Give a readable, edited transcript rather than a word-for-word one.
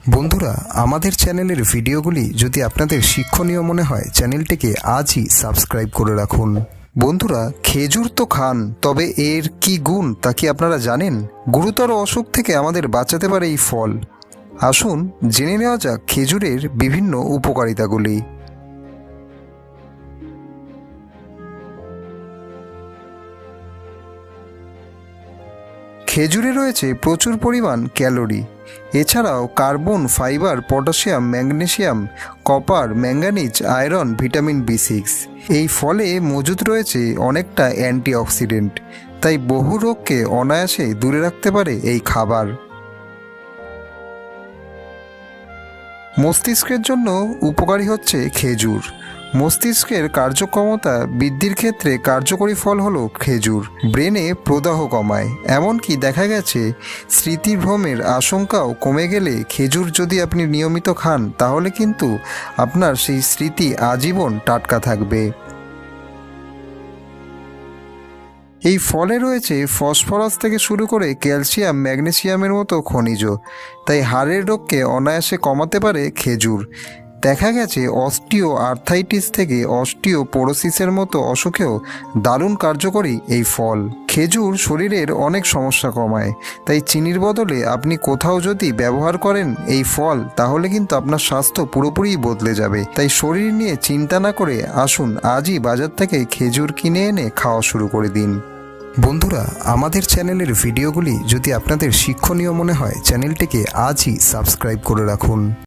বন্ধুরা, আমাদের চ্যানেলের ভিডিওগুলি যদি আপনাদের শিক্ষণীয় মনে হয় চ্যানেলটিকে আজই সাবস্ক্রাইব করে রাখুন। বন্ধুরা, খেজুর তো খান, তবে এর কি গুণ তা কি আপনারা জানেন? গুরুতর অসুখ থেকে আমাদের বাঁচাতে পারে এই ফল। আসুন জেনে নেওয়া যাক খেজুরের বিভিন্ন উপকারিতাগুলি। খেজুরে রয়েছে প্রচুর পরিমাণ ক্যালোরি। এছাড়াও carbon, fibre, potassium, magnesium, copper, manganese, iron, vitamin B6। এই ফলে মজুদ রয়েছে অনেকটা অ্যান্টিঅক্সিডেন্ট, তাই বহু রোগকে অনায়াসে দূরে রাখতে পারে এই খাবার। মস্তিষ্কের জন্য উপকারী হচ্ছে খেজুর। মস্তিষ্কের কার্যক্ষমতা বৃদ্ধির ক্ষেত্রে কার্যকরী ফল হলো খেজুর। ব্রেনে প্রদাহ কমায়, এমনকি দেখা গেছে স্মৃতিভ্রমের আশঙ্কাও কমে গেলে খেজুর যদি আপনি নিয়মিত খান তাহলে কিন্তু আপনার সেই স্মৃতি আজীবন টাটকা থাকবে। এই ফলে রয়েছে ফসফরাস থেকে শুরু করে ক্যালসিয়াম, ম্যাগনেসিয়ামের মতো খনিজ, তাই হাড়ের রোগকে অনায়াসে কমাতে পারে খেজুর। দেখা গেছে অস্টিও আর্থাইটিস থেকে অস্টিওপোরোসিসের মতো অসুখেও দারুণ কার্যকরী এই ফল। খেজুর শরীরের অনেক সমস্যা কমায়, তাই চিনির বদলে আপনি কোথাও যদি ব্যবহার করেন এই ফল তাহলে কিন্তু আপনার স্বাস্থ্য পুরোপুরিই বদলে যাবে। তাই শরীর নিয়ে চিন্তা না করে আসুন আজই বাজার থেকে খেজুর কিনে এনে খাওয়া শুরু করে দিন। বন্ধুরা, আমাদের চ্যানেলের ভিডিওগুলি যদি আপনাদের শিক্ষণীয় মনে হয় চ্যানেলটিকে আজই সাবস্ক্রাইব করে রাখুন।